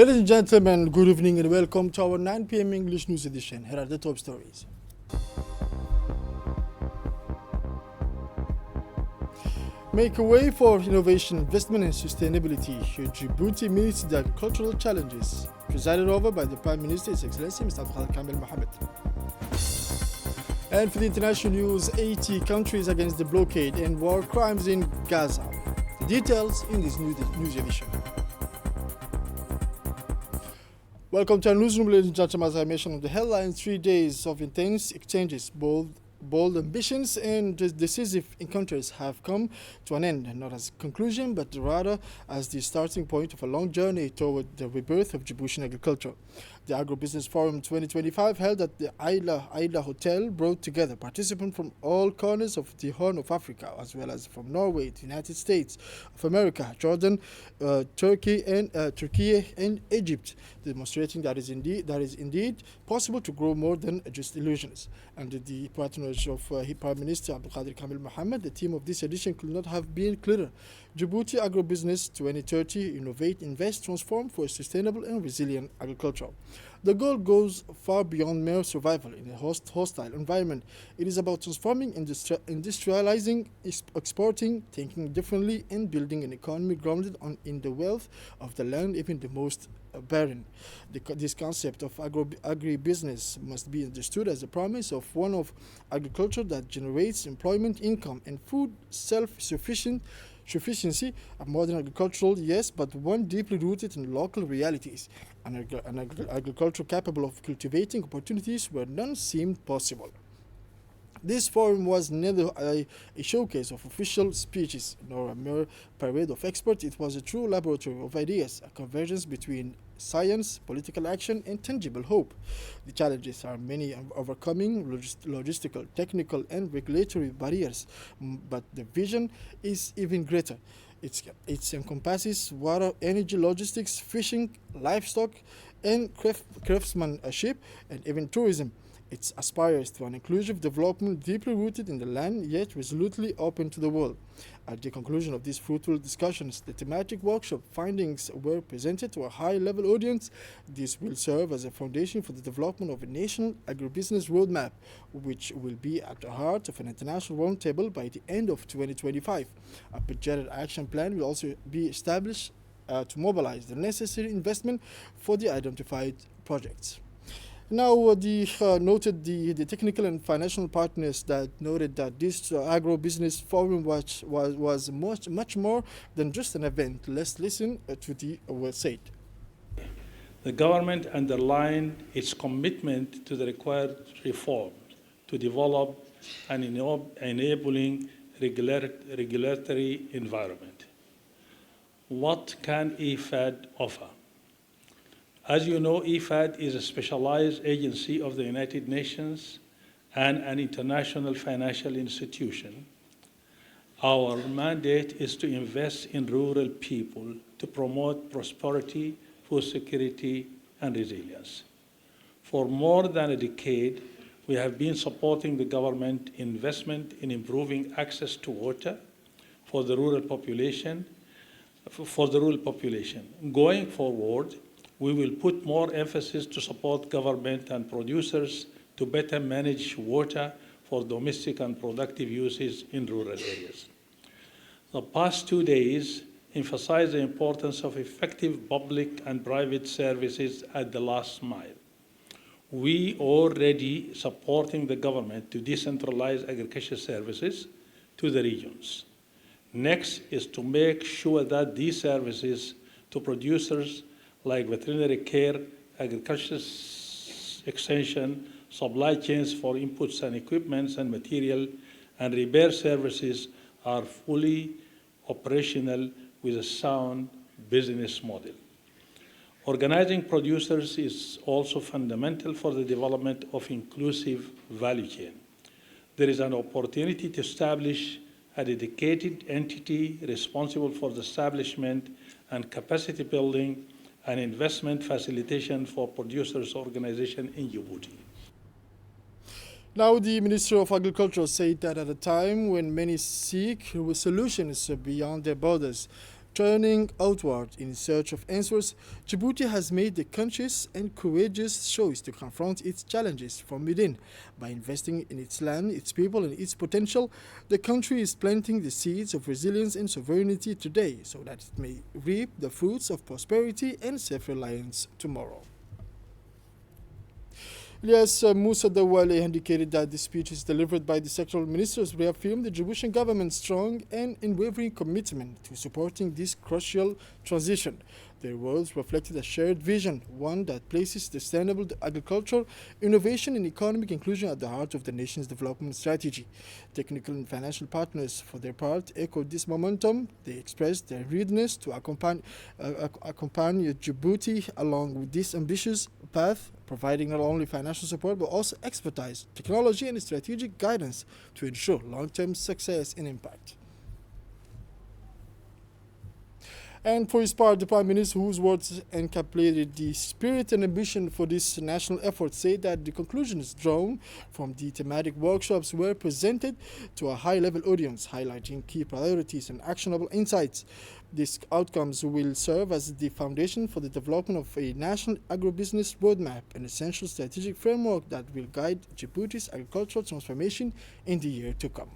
Ladies and gentlemen, good evening and welcome to our 9 p.m. English News Edition. Here are the top stories. Make a way for innovation, investment and sustainability. Djibouti meets the agricultural challenges. Presided over by the Prime Minister, His Excellency Mr. Abdulkader Kamel Mohammed. And for the international news, 80 countries against the blockade and war crimes in Gaza. The details in this news edition. Welcome to our newsroom, ladies and gentlemen. As I mentioned on the headlines, 3 days of intense exchanges, bold ambitions and decisive encounters have come to an end, not as a conclusion, but rather as the starting point of a long journey toward the rebirth of Djiboutian agriculture. The Agribusiness Forum 2025 held at the Aila Hotel brought together participants from all corners of the Horn of Africa, as well as from Norway, the United States of America, Jordan, Turkey, and Egypt, demonstrating that is indeed possible to grow more than just illusions. Under the patronage of Prime Minister Abdulkader Kamel Mohammed, the theme of this edition could not have been clearer. Djibouti Agribusiness 2030: Innovate, Invest, Transform for a Sustainable and Resilient Agriculture. The goal goes far beyond mere survival in a hostile environment. It is about transforming, industrializing, exporting, thinking differently, and building an economy grounded in the wealth of the land, even the most barren. This concept of agribusiness must be understood as a promise of one of agriculture that generates employment, income, and food sufficiency, a modern agricultural, yes, but one deeply rooted in local realities, an agriculture capable of cultivating opportunities where none seemed possible. This forum was neither a showcase of official speeches nor a mere parade of experts. It was a true laboratory of ideas, a convergence between science, political action, and tangible hope. The challenges are many, overcoming logistical, technical, and regulatory barriers, but the vision is even greater. It encompasses water, energy, logistics, fishing, livestock, and craftsmanship, and even tourism. It aspires to an inclusive development deeply rooted in the land, yet resolutely open to the world. At the conclusion of these fruitful discussions, the thematic workshop findings were presented to a high-level audience. This will serve as a foundation for the development of a national agribusiness roadmap, which will be at the heart of an international roundtable by the end of 2025. A budgeted action plan will also be established to mobilize the necessary investment for the identified projects. Now, noted the technical and financial partners that noted that this agro-business forum was much more than just an event. Let's listen to the said. The government underlined its commitment to the required reforms to develop an enabling regulatory environment. What can IFAD offer? As you know, IFAD is a specialized agency of the United Nations and an international financial institution. Our mandate is to invest in rural people to promote prosperity, food security, and resilience. For more than a decade, we have been supporting the government investment in improving access to water for the rural population. Going forward, we will put more emphasis to support government and producers to better manage water for domestic and productive uses in rural areas. The past 2 days emphasized the importance of effective public and private services at the last mile. We already supporting the government to decentralize agricultural services to the regions. Next is to make sure that these services to producers like veterinary care, agricultural extension, supply chains for inputs and equipments and material, and repair services are fully operational with a sound business model. Organizing producers is also fundamental for the development of inclusive value chain. There is an opportunity to establish a dedicated entity responsible for the establishment and capacity building and investment facilitation for producers' organization in Djibouti. Now, the Minister of Agriculture said that at a time when many seek solutions beyond their borders, Turning outward in search of answers, Djibouti has made the conscious and courageous choice to confront its challenges from within. By investing in its land, its people, and its potential, the country is planting the seeds of resilience and sovereignty today so that it may reap the fruits of prosperity and self-reliance tomorrow. Yes, Musa Dawale indicated that the speeches delivered by the sectoral ministers reaffirmed the Djiboutian government's strong and unwavering commitment to supporting this crucial transition. Their words reflected a shared vision, one that places sustainable agriculture, innovation, and economic inclusion at the heart of the nation's development strategy. Technical and financial partners, for their part, echoed this momentum. They expressed their readiness to accompany Djibouti along with this ambitious path, providing not only financial support but also expertise, technology, and strategic guidance to ensure long-term success and impact. And for his part, the Prime Minister, whose words encapsulated the spirit and ambition for this national effort, said that the conclusions drawn from the thematic workshops were presented to a high-level audience, highlighting key priorities and actionable insights. These outcomes will serve as the foundation for the development of a national agribusiness roadmap, an essential strategic framework that will guide Djibouti's agricultural transformation in the year to come.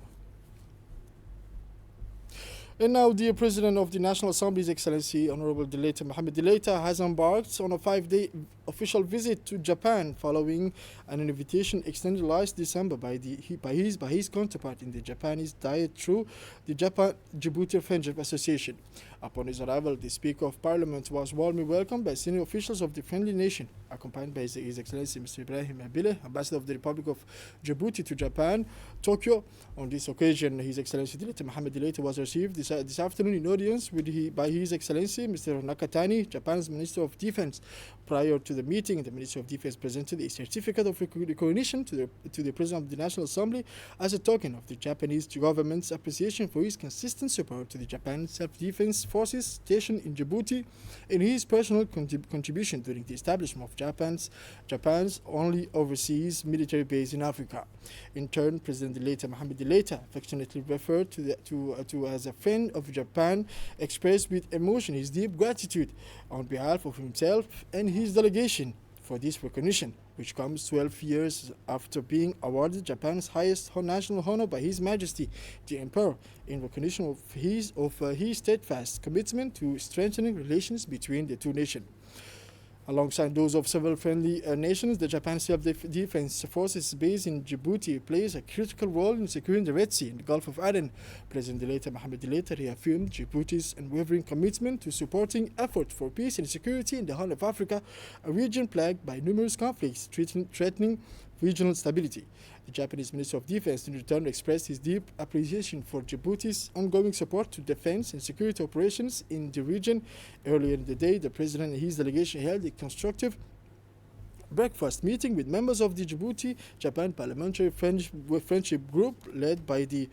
And now, the President of the National Assembly, His Excellency Honorable Dileita Mohamed Dileita, has embarked on a 5-day official visit to Japan following an invitation extended last December by his counterpart in the Japanese Diet through the Japan Djibouti Friendship Association. Upon his arrival, the Speaker of Parliament was warmly welcomed by senior officials of the friendly nation, accompanied by His Excellency Mr. Ibrahim Abile, Ambassador of the Republic of Djibouti to Japan, Tokyo. On this occasion, His Excellency Dileita Mohamed Dileita was received this afternoon in audience by His Excellency Mr. Nakatani, Japan's Minister of Defense. Prior to the meeting, the Minister of Defense presented a certificate of recognition to the President of the National Assembly as a token of the Japanese government's appreciation for his consistent support to the Japan self-defense forces stationed in Djibouti and his personal contribution during the establishment of Japan's only overseas military base in Africa. In turn, President Dileita Mohamed Dileita, affectionately referred to as a friend of Japan, expressed with emotion his deep gratitude on behalf of himself and his delegation for this recognition, which comes 12 years after being awarded Japan's highest national honor by His Majesty the Emperor, in recognition of his steadfast commitment to strengthening relations between the two nations. Alongside those of several friendly nations, the Japan Self-Defense Forces based in Djibouti plays a critical role in securing the Red Sea and the Gulf of Aden. President Dileita Mohamed Dileita reaffirmed Djibouti's unwavering commitment to supporting efforts for peace and security in the Horn of Africa, a region plagued by numerous conflicts threatening regional stability. The Japanese Minister of Defense in return expressed his deep appreciation for Djibouti's ongoing support to defense and security operations in the region. Earlier in the day, the President and his delegation held a constructive breakfast meeting with members of the Djibouti-Japan Parliamentary Friendship Group led by the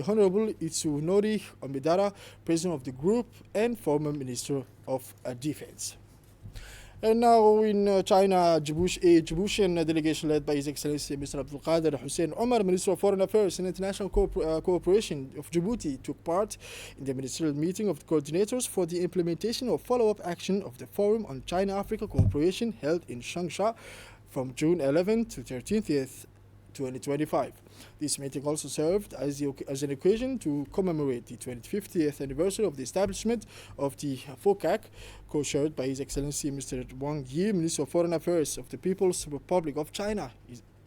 Honorable Itsunori Omidara, President of the group and former Minister of Defense. And now in China, a Djiboutian delegation led by His Excellency Mr. Abdul Qadir Hussein Omar, Minister of Foreign Affairs and International Cooperation of Djibouti, took part in the ministerial meeting of the coordinators for the implementation of follow-up action of the Forum on China-Africa Cooperation held in Changsha from June 11th to 13th, 2025. This meeting also served as an occasion to commemorate the 25th anniversary of the establishment of the FOCAC, co-chaired by His Excellency Mr. Wang Yi, Minister of Foreign Affairs of the People's Republic of China,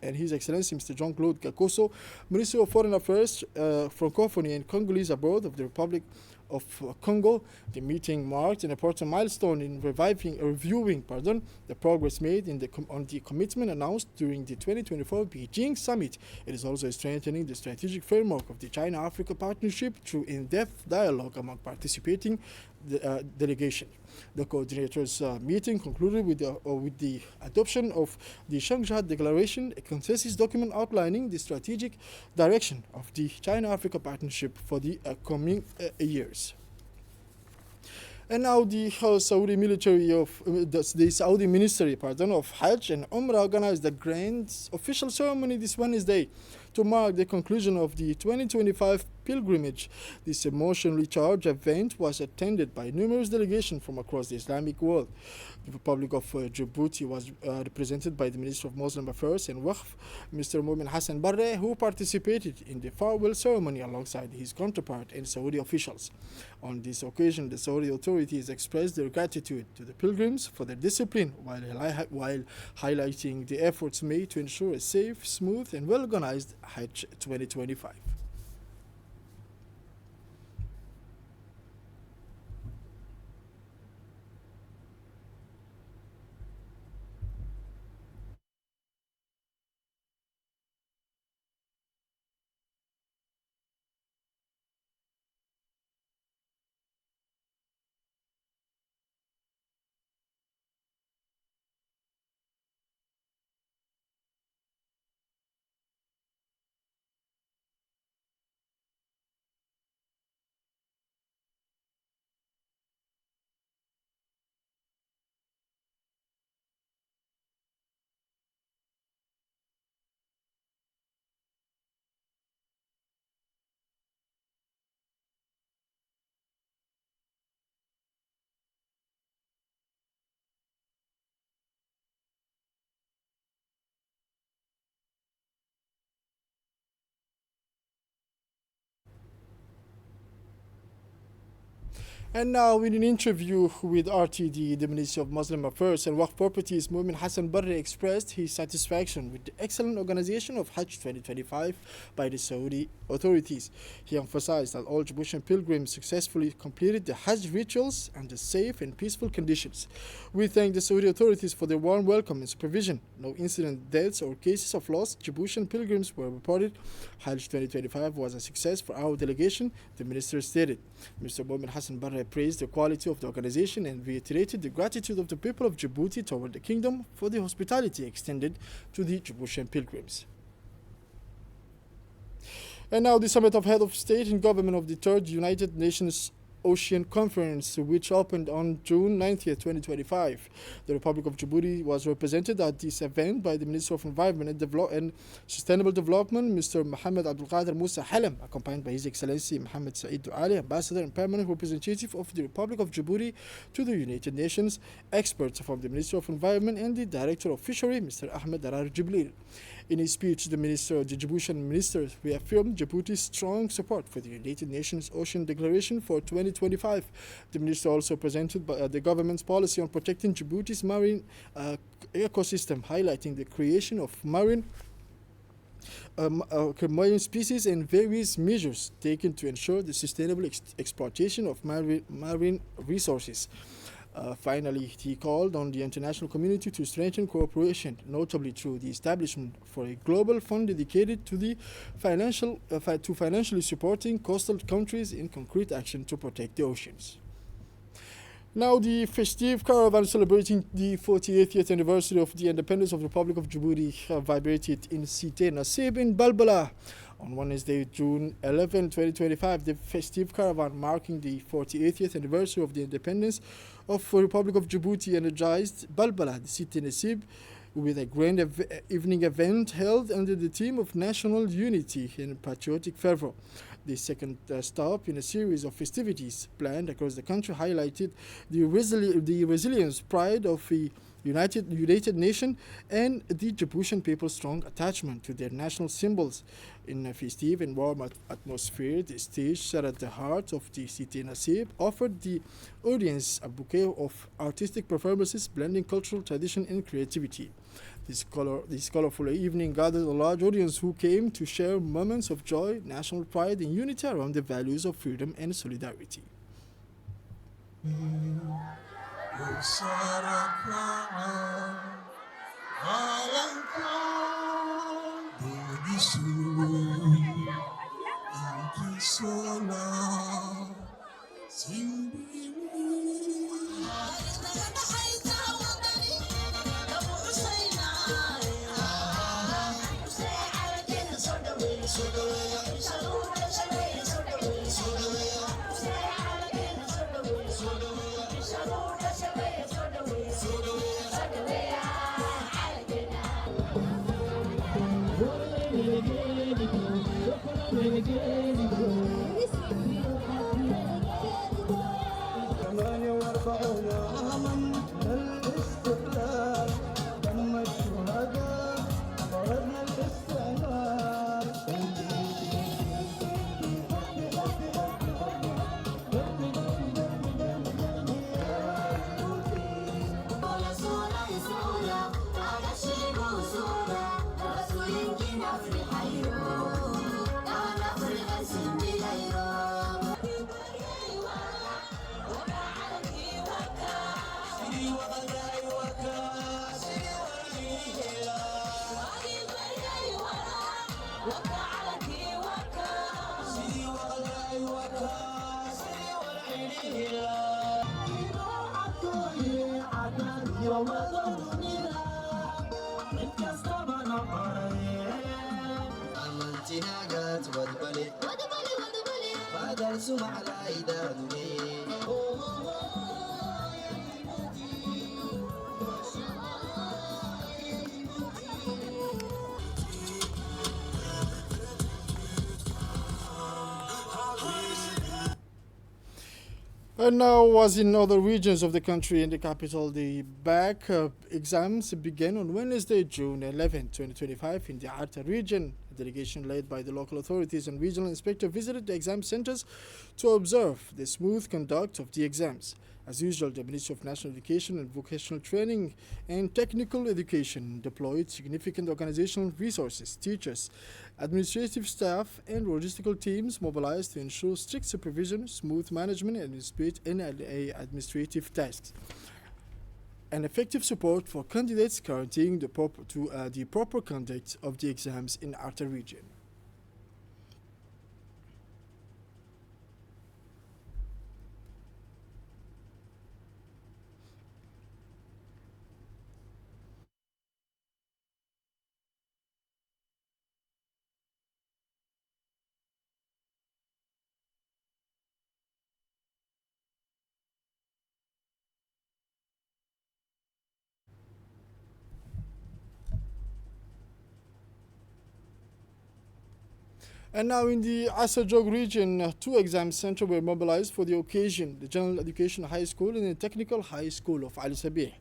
and His Excellency Mr. Jean-Claude Gakoso, Minister of Foreign Affairs, Francophonie and Congolese abroad of the Republic of Congo. The meeting marked an important milestone in reviewing the progress made on the commitment announced during the 2024 Beijing Summit. It is also strengthening the strategic framework of the China-Africa Partnership through in-depth dialogue among participating delegation. The coordinators' meeting concluded with the adoption of the Changsha Declaration, a consensus document outlining the strategic direction of the China-Africa Partnership for the coming years. And now the Saudi Ministry of Hajj and Umrah organized the grand official ceremony this Wednesday to mark the conclusion of the 2025 pilgrimage. This emotionally charged event was attended by numerous delegations from across the Islamic world. The Republic of Djibouti was represented by the Minister of Muslim Affairs and Waqf, Mr. Momin Hassan Barre, who participated in the farewell ceremony alongside his counterpart and Saudi officials. On this occasion, the Saudi authorities expressed their gratitude to the pilgrims for their discipline while highlighting the efforts made to ensure a safe, smooth, and well-organized Hajj 2025. And now, in an interview with RTD, the Ministry of Muslim Affairs and Waqf Properties, Momin Hassan Barre expressed his satisfaction with the excellent organization of Hajj 2025 by the Saudi authorities. He emphasized that all Djiboutian pilgrims successfully completed the Hajj rituals under safe and peaceful conditions. We thank the Saudi authorities for their warm welcome and supervision. No incident, deaths, or cases of lost Djiboutian pilgrims were reported. Hajj 2025 was a success for our delegation, the minister stated. Mr. Momin Hassan Barre praised the quality of the organization and reiterated the gratitude of the people of Djibouti toward the kingdom for the hospitality extended to the Djiboutian pilgrims. And now the summit of head of state and government of the Third United Nations Ocean Conference, which opened on June 90th, 2025. The Republic of Djibouti was represented at this event by the Minister of Environment and Sustainable Development, Mr. Mohammed Abdul Qadir Musa Halam, accompanied by His Excellency Mohammed Said Douali, Ambassador and Permanent Representative of the Republic of Djibouti to the United Nations, experts from the Ministry of Environment, and the Director of Fishery, Mr. Ahmed Darar Jibril. In his speech, the Djiboutian minister reaffirmed Djibouti's strong support for the United Nations Ocean Declaration for 2025. The minister also presented the government's policy on protecting Djibouti's marine ecosystem, highlighting the creation of marine species and various measures taken to ensure the sustainable exploitation of marine resources. Finally, he called on the international community to strengthen cooperation, notably through the establishment for a global fund dedicated to the financially supporting coastal countries in concrete action to protect the oceans. Now, the festive caravan celebrating the 48th anniversary of the independence of the Republic of Djibouti vibrated in Cité Nasib in Balbala. On Wednesday, June 11, 2025, the festive caravan marking the 48th anniversary of the independence of the Republic of Djibouti energized Balbala, the Cité Nasib, with a grand evening event held under the theme of national unity and patriotic fervor. The second stop in a series of festivities planned across the country highlighted the resilience, pride of the United Nations and the Djiboutian people's strong attachment to their national symbols. In a festive and warm atmosphere, the stage set at the heart of the Cité Nasib offered the audience a bouquet of artistic performances blending cultural tradition and creativity. This colorful evening gathered a large audience who came to share moments of joy, national pride, and unity around the values of freedom and solidarity. 48 عاما من الاستقلال تم الشهداء فرضنا الاستعمار بدل سمع العيدان And now, as in other regions of the country and the capital, the back exams began on Wednesday, June 11, 2025, in the Arta region. A delegation led by the local authorities and regional inspector visited the exam centers to observe the smooth conduct of the exams. As usual, the Ministry of National Education and Vocational Training and Technical Education deployed significant organizational resources, teachers, administrative staff, and logistical teams mobilized to ensure strict supervision, smooth management, and administrative tasks, and effective support for candidates, guaranteeing the proper conduct of the exams in Arta region. And now in the Asajog region, two exam centers were mobilized for the occasion, the General Education High School and the Technical High School of Ali Sabih.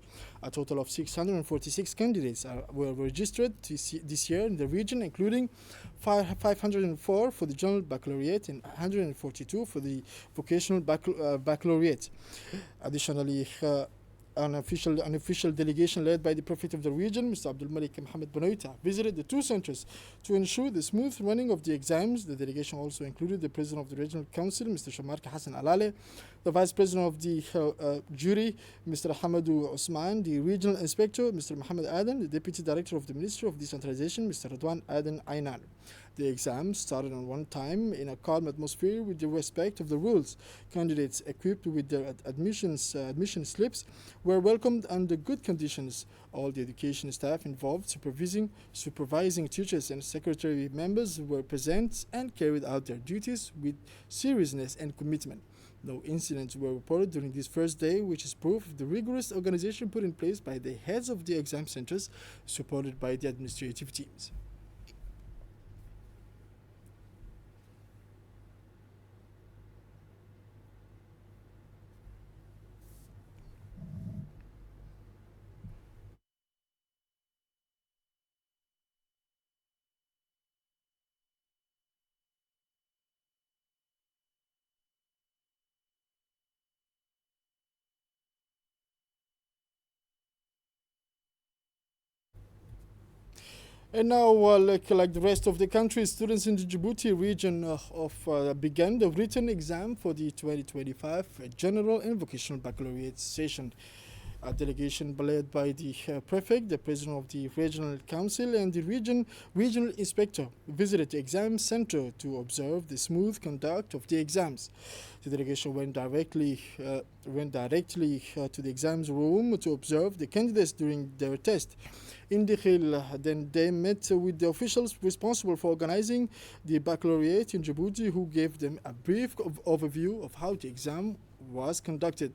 A total of 646 candidates were registered this year in the region, including 504 for the General Baccalaureate and 142 for the Vocational Baccalaureate. Additionally, an official delegation led by the Prophet of the region, Mr. Abdul Malik Mohammed Banoita, visited the two centers to ensure the smooth running of the exams. The delegation also included the President of the Regional Council, Mr. Shamarka Hassan Alale, the Vice President of the jury, Mr. Hamadou Osman, the Regional Inspector, Mr. Mohammed Aden, the Deputy Director of the Ministry of Decentralization, Mr. Radwan Aden Ainan. The exams started on one time in a calm atmosphere with the respect of the rules. Candidates equipped with their admission slips were welcomed under good conditions. All the education staff involved, supervising teachers and secretary members were present and carried out their duties with seriousness and commitment. No incidents were reported during this first day, which is proof of the rigorous organization put in place by the heads of the exam centers, supported by the administrative teams. And now, like the rest of the country, students in the Djibouti region began the written exam for the 2025 General and Vocational Baccalaureate session. A delegation led by the prefect, the president of the regional council, and the regional inspector visited the exam center to observe the smooth conduct of the exams. The delegation went directly to the exams room to observe the candidates during their test. In Dikhil, then they met with the officials responsible for organizing the baccalaureate in Djibouti, who gave them a brief overview of how the exam was conducted.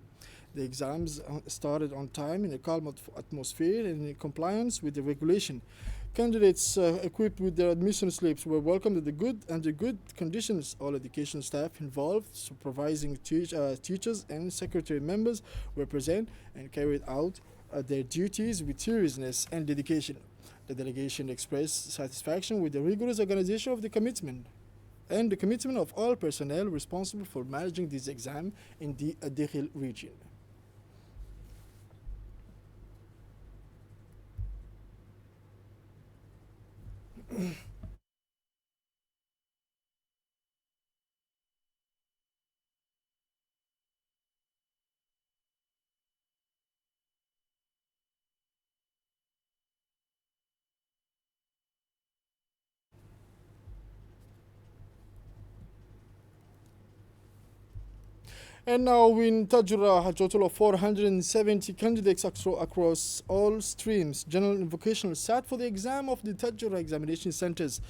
The exams started on time in a calm atmosphere and in compliance with the regulation. Candidates equipped with their admission slips were welcomed under good conditions. All education staff involved, supervising teachers and secretary members, were present and carried out their duties with seriousness and dedication. The delegation expressed satisfaction with the rigorous organization of the commitment and the commitment of all personnel responsible for managing this exam in the Dakhil region. And now in Tajura, a total of 470 candidates across all streams, general and vocational, sat for the exam of the Tajura examination centers.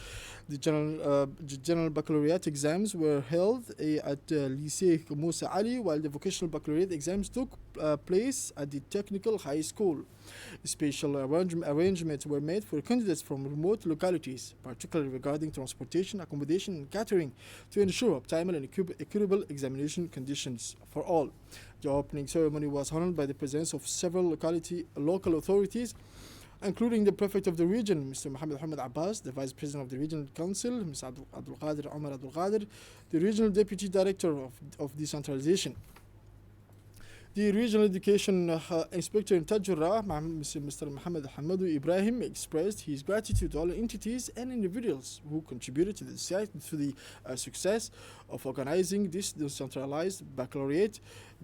The general baccalaureate exams were held at Lycée Musa Ali, while the vocational baccalaureate exams took place at the technical high school. Special arrangements were made for candidates from remote localities, particularly regarding transportation, accommodation, and catering, to ensure optimal and equitable examination conditions for all. The opening ceremony was honored by the presence of several local authorities, including the prefect of the region, Mr. Mohammed Abbas, the vice president of the regional council, Mr. Abdul Qadir Omar Abdul Qadir, the regional deputy director of decentralization. The regional education inspector in Tajura, Mr. Mohammed Hamadou Ibrahim, expressed his gratitude to all entities and individuals who contributed to the success of organizing this decentralized baccalaureate,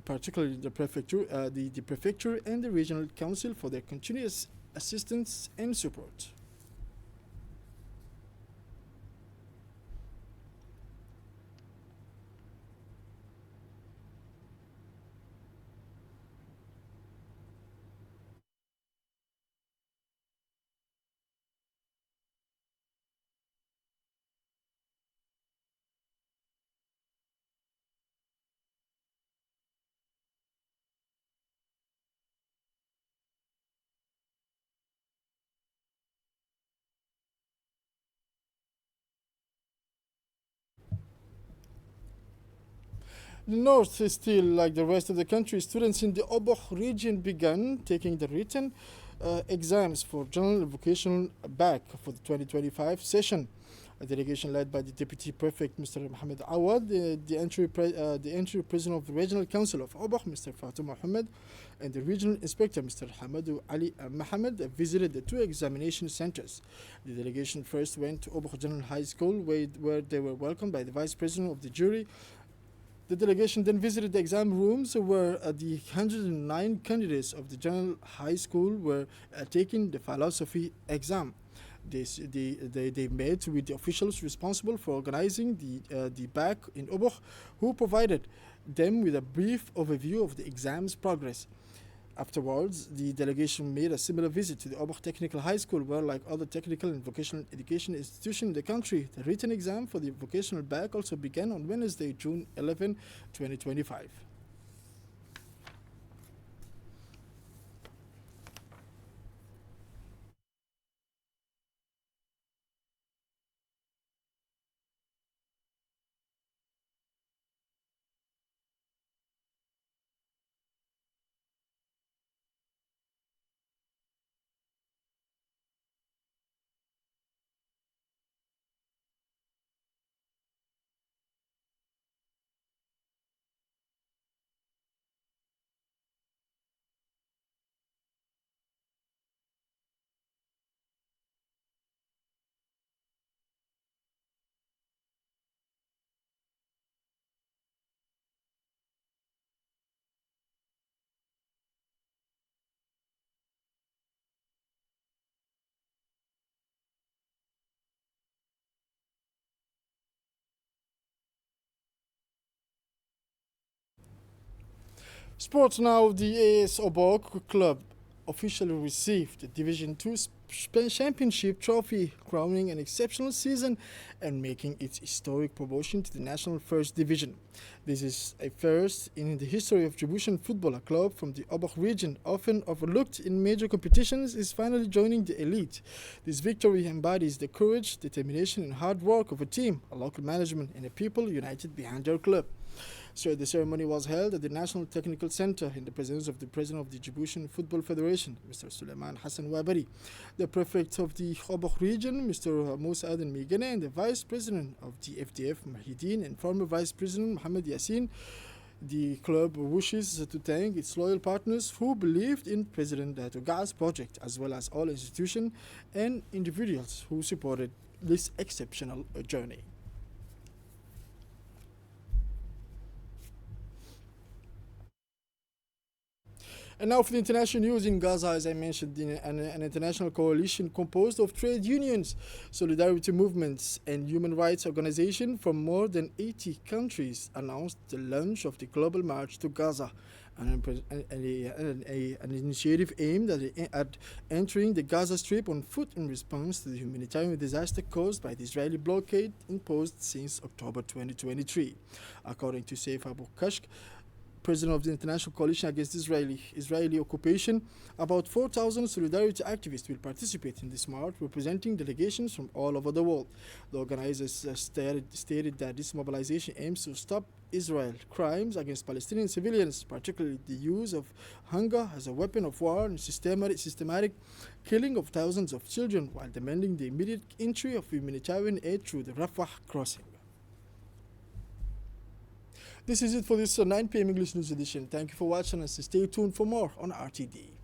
particularly the prefecture and the regional council for their continuous assistance and support. The north is still like the rest of the country. Students in the Oboh region began taking the written exams for general and vocational back for the 2025 session. A delegation led by the Deputy Prefect, Mr. Mohammed Awad, the entry president of the Regional Council of Oboh, Mr. Fatou Mohammed, and the Regional Inspector, Mr. Hamadou Ali Mohammed, visited the two examination centers. The delegation first went to Oboh General High School, where they were welcomed by the Vice President of the jury. The delegation then visited the exam rooms where the 109 candidates of the General High School were taking the philosophy exam. They met with the officials responsible for organizing the back in Oboh, who provided them with a brief overview of the exam's progress. Afterwards, the delegation made a similar visit to the Oboh Technical High School, where, like other technical and vocational education institutions in the country, the written exam for the vocational back also began on Wednesday, June 11, 2025. Sports now. The AS Obok Club officially received the Division Two Championship trophy, crowning an exceptional season and making its historic promotion to the National First Division. This is a first in the history of Djiboutian football. A club from the Obok region, often overlooked in major competitions, is finally joining the elite. This victory embodies the courage, determination, and hard work of a team, a local management, and a people united behind their club. So the ceremony was held at the National Technical Center in the presence of the President of the Djiboutian Football Federation, Mr. Suleiman Hassan Wabari, the Prefect of the Obok region, Mr. Moussa Aden Migane, and the Vice President of the FDF, Mahidine, and former Vice President Mohamed Yassin. The club wishes to thank its loyal partners who believed in President Toga's project, as well as all institutions and individuals who supported this exceptional journey. And now for the international news in Gaza, as I mentioned, an international coalition composed of trade unions, solidarity movements, and human rights organizations from more than 80 countries announced the launch of the Global March to Gaza, an initiative aimed at entering the Gaza Strip on foot in response to the humanitarian disaster caused by the Israeli blockade imposed since October 2023. According to Saif Abu Kashk, President of the International Coalition Against Israeli Occupation, about 4,000 solidarity activists will participate in this march, representing delegations from all over the world. The organizers stated that this mobilization aims to stop Israel's crimes against Palestinian civilians, particularly the use of hunger as a weapon of war and systematic killing of thousands of children, while demanding the immediate entry of humanitarian aid through the Rafah crossing. This is it for this 9 p.m. English News Edition. Thank you for watching and stay tuned for more on RTD.